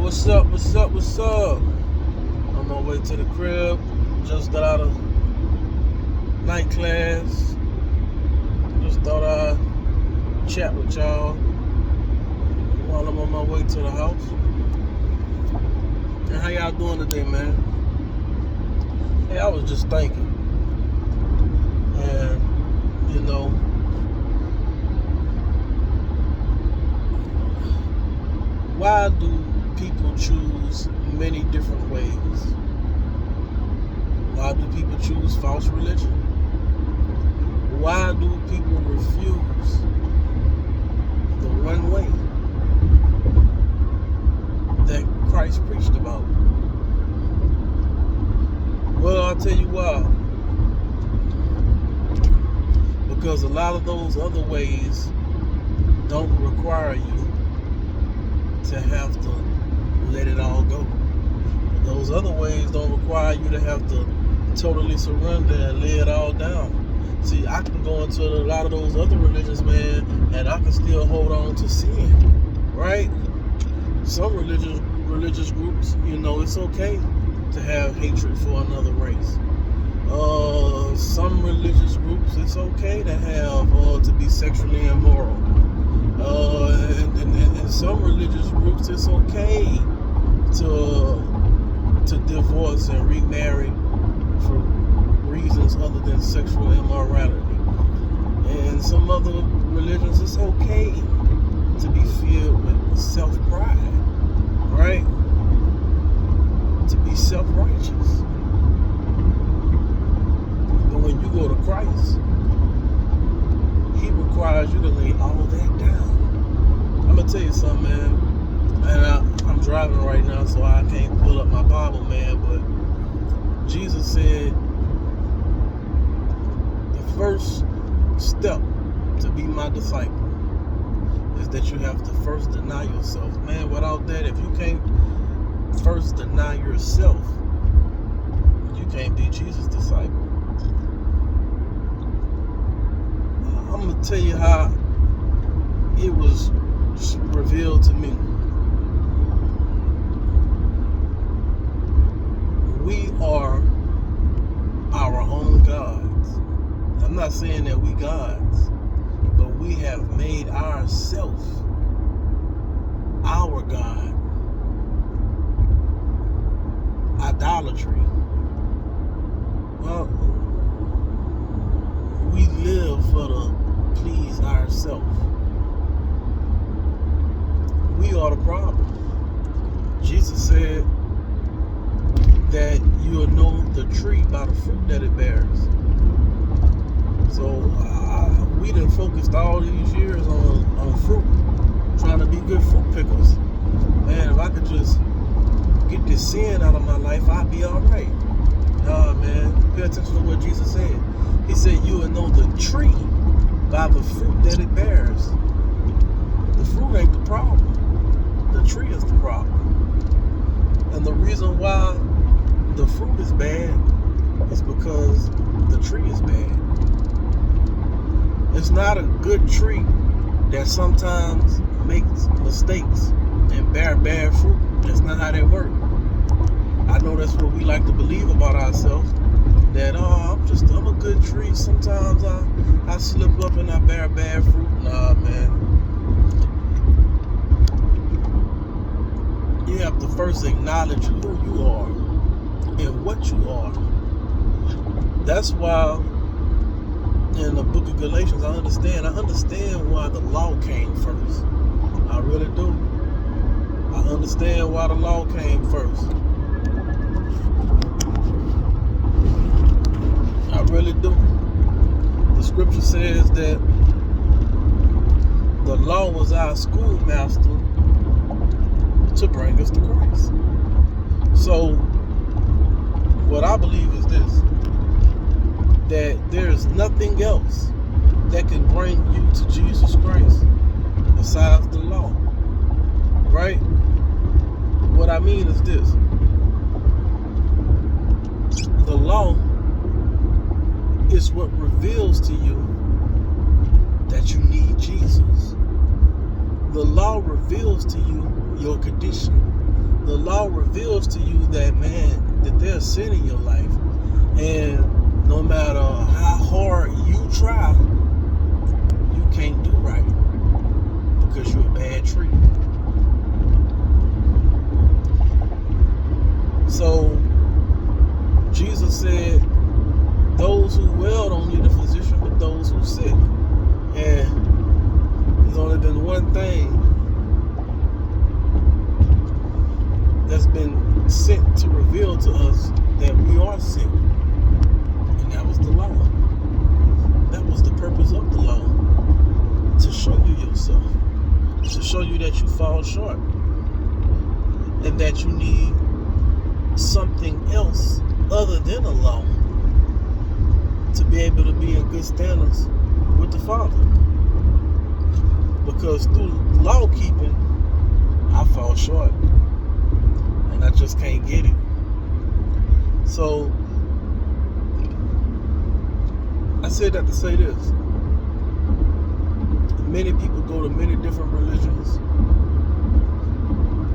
What's up? What's up? What's up? On my way to the crib. Just got out of night class. Just thought I'd chat with y'all while I'm on my way to the house. And how y'all doing today, man? Hey, I was just thinking. And, why do people choose many different ways? Why do people choose false religion? Why do people refuse the one way that Christ preached about? Well, I'll tell you why. Because a lot of those other ways don't require you to have to let it all go. Those other ways don't require you to have to totally surrender and lay it all down. See, I can go into a lot of those other religions, man, and I can still hold on to sin, right? Some religious groups, it's okay to have hatred for another race. Some religious groups, it's okay to have to be sexually immoral. And some religious groups, it's okay to divorce and remarry for reasons other than sexual immorality. And some other religions, it's okay to be filled with self-pride, right? To be self-righteous. But when you go to Christ, He requires you to lay all that down. I'm going to tell you something, man. And I'm driving right now, so I can't pull up my Bible, man. But Jesus said the first step to be my disciple is that you have to first deny yourself. Man, without that, if you can't first deny yourself, you can't be Jesus' disciple. I'm going to tell you how it was revealed to me. We are our own gods. I'm not saying that we gods, but we have made ourselves our God. Idolatry. Well, we live for to please ourselves. We are the problem. Jesus said that you'll know the tree by the fruit that it bears. So we done focused all these years on fruit, trying to be good fruit pickers. Man, if I could just get this sin out of my life, I'd be all right. Nah, man, pay attention to what Jesus said. He said you will know the tree by the fruit that it bears. The fruit ain't the problem. The tree is the problem. And the reason why the fruit is bad is because the tree is bad. It's not a good tree that sometimes makes mistakes and bear bad fruit. That's not how that works. I know that's what we like to believe about ourselves. That I'm a good tree. Sometimes I slip up and I bear bad fruit. Nah, man. You have to first acknowledge who you are and what you are. That's why in the book of Galatians, I understand why the law came first. I really do. I understand why the law came first. I really do. The scripture says that the law was our schoolmaster to bring us to Christ. So what I believe is this, that there's nothing else that can bring you to Jesus Christ besides the law, right? What I mean is this, the law is what reveals to you that you need Jesus. The law reveals to you your condition. the law reveals to you that, man, that there's sin in your life. And no matter how hard you try, you can't do right because you're a bad tree. So Jesus said, those who well don't need a physician, but those who sick. And there's only been one thing that's been sent to reveal to us that we are sick. And that was the law. That was the purpose of the law. To show you yourself. To show you that you fall short. And that you need something else other than a law to be able to be in good standards with the Father. Because through law keeping, I fall short. And I just can't get it. So I said that to say this. Many people go to many different religions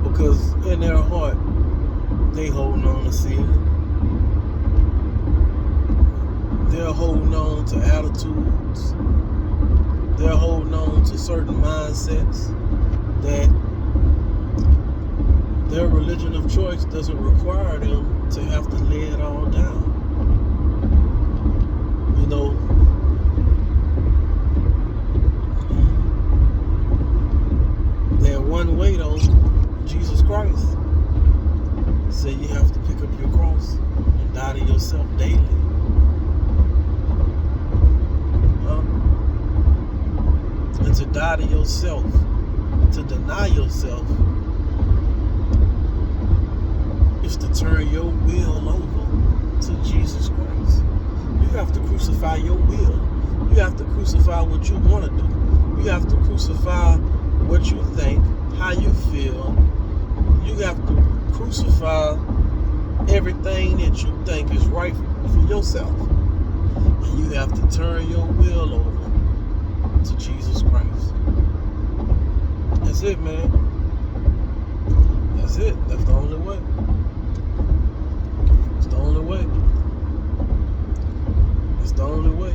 because in their heart they holding on to sin. They're holding on to attitudes. They're holding on to certain mindsets that their religion of choice doesn't require them to have to lay it all down. You know, that one way though, Jesus Christ said you have to pick up your cross and die to yourself daily. And to die to yourself, to deny yourself, is to turn your will over to Jesus Christ. You have to crucify your will. You have to crucify what you want to do. You have to crucify what you think, how you feel. You have to crucify everything that you think is right for yourself. And you have to turn your will over to Jesus Christ. That's it, man. That's it. That's the only way. It's the only way. It's the only way.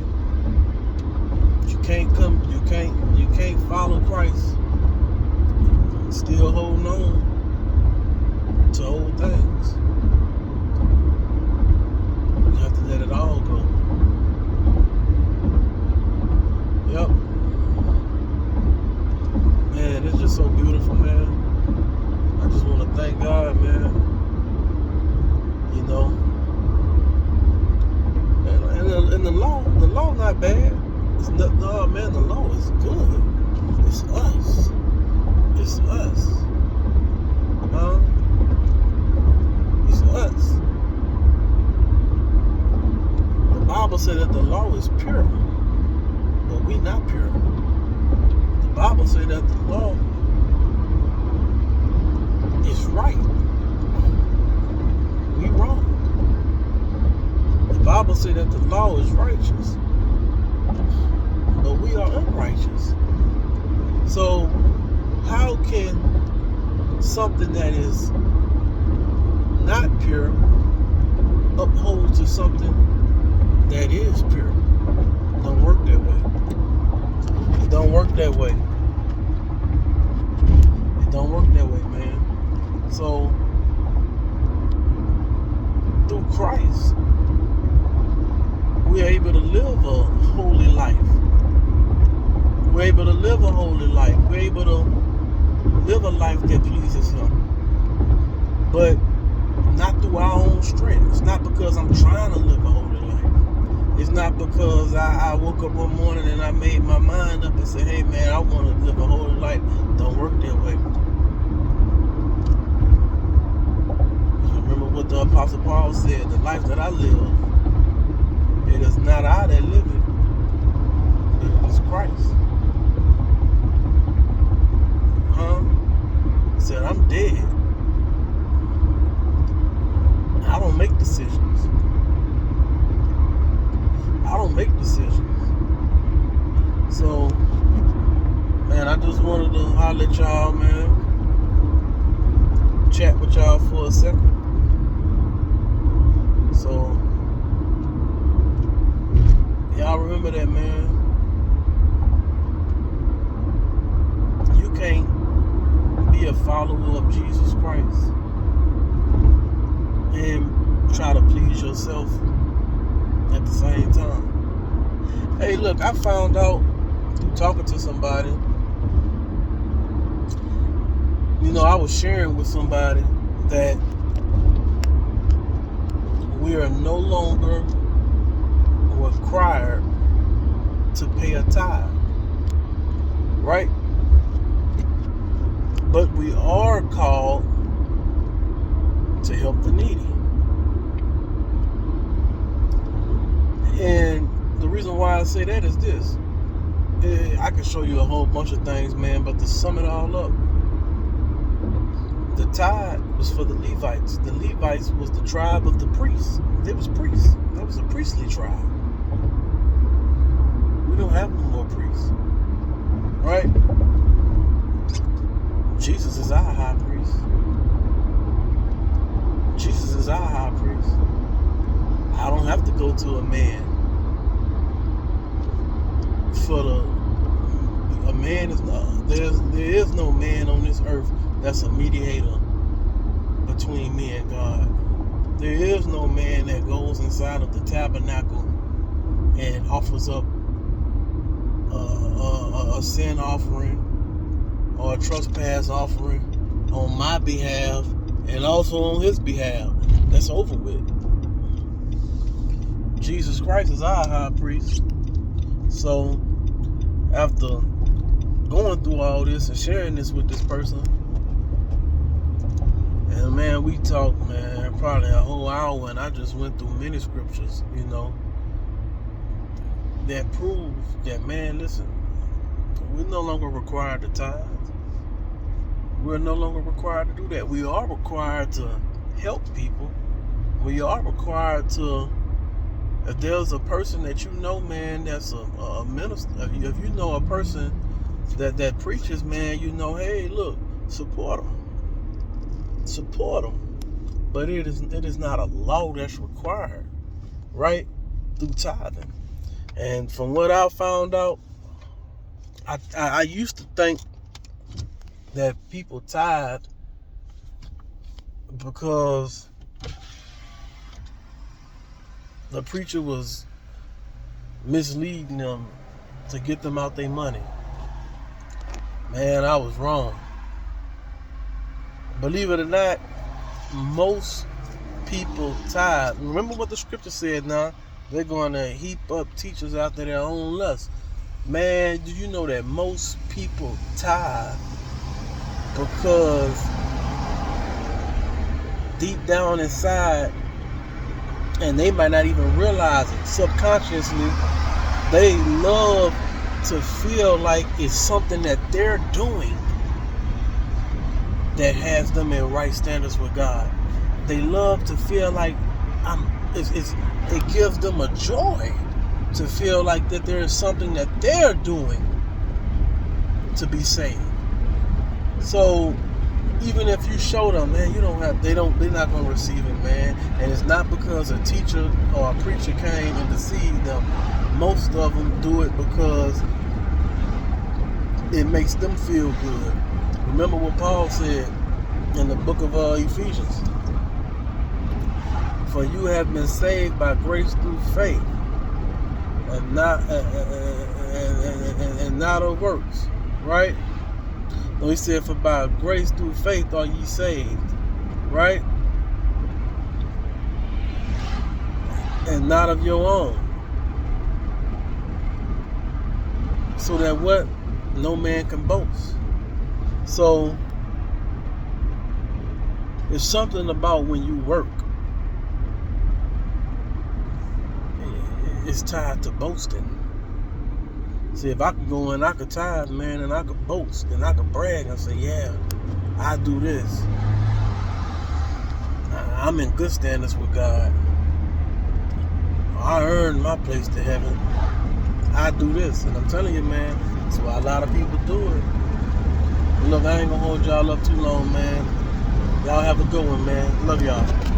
You can't follow Christ still holding on to old things. You have to let it all go. Yep. Man, it's just so beautiful, man. I just want to thank God, man. You know. And the law not bad. It's not, no, man, the law is good. It's us. It's us. Huh? It's us. The Bible said that the law is pure, but we not pure. The Bible said that the law is right. We wrong. The Bible said that the law is righteous, but we are unrighteous. So how can something that is not pure uphold to something that is pure? It don't work that way. It don't work that way. It don't work that way, man. So through Christ, we're able to live a holy life. We're able to live a holy life. We're able to live a life that pleases Him. But not through our own strength. It's not because I'm trying to live a holy life. It's not because I woke up one morning and I made my mind up and said, hey man, I want to live a holy life. Don't work that way. Remember what the Apostle Paul said, the life that I live, it is not I that live it, but it is Christ. He said, I'm dead. I don't make decisions. I don't make decisions. So, man, I just wanted to holler at y'all, man. Chat with y'all. for a second. So, y'all remember that, man. You can't be a follower of Jesus Christ and try to please yourself at the same time. Hey, look, I found out through talking to somebody, I was sharing with somebody that we are no longer required to pay a tithe, right? But we are called to help the needy. And the reason why I say that is this. I can show you a whole bunch of things, man, but to sum it all up, the tithe was for the Levites. The Levites was the tribe of the priests. They was priests. That was a priestly tribe. We don't have no more priests, right? Jesus is our high priest. Jesus is our high priest. I don't have to go to a man. A man is not, there is no man on this earth that's a mediator between me and God. There is no man that goes inside of the tabernacle and offers up a sin offering or a trespass offering on my behalf and also on his behalf. That's over with. Jesus Christ is our high priest. So after going through all this and sharing this with this person, and man, we talked, man, probably a whole hour, and I just went through many scriptures, that prove that, man, listen, we're no longer required to tithe. We're no longer required to do that. We are required to help people. We are required to, if there's a person that man, that's a minister, if you know a person that preaches, man, hey, look, support them. Support them. But it is not a law that's required, right? Through tithing. And from what I found out, I used to think that people tithe because the preacher was misleading them to get them out their money. Man, I was wrong. Believe it or not, most people tithe. Remember what the scripture said now? They're going to heap up teachers after their own lust. Man, do you know that most people tithe because deep down inside, and they might not even realize it, subconsciously, they love to feel like it's something that they're doing that has them in right standards with God. They love to feel like it gives them a joy to feel like that there is something that they're doing to be saved. So even if you show them, man, they're not going to receive it, man. And it's not because a teacher or a preacher came and deceived them. Most of them do it because it makes them feel good. Remember what Paul said in the book of Ephesians. For you have been saved by grace through faith, and not of works, right? So he said, for by grace through faith are ye saved, right? And not of your own. So that what? No man can boast. So it's something about when you work, it's tied to boasting. See, if I could go and I could tithe, man, and I could boast and I could brag and say, yeah, I do this. I'm in good standards with God. I earned my place to heaven. I do this. And I'm telling you, man, that's why a lot of people do it. Look, I ain't gonna hold y'all up too long, man. Y'all have have a good one, man. Love y'all.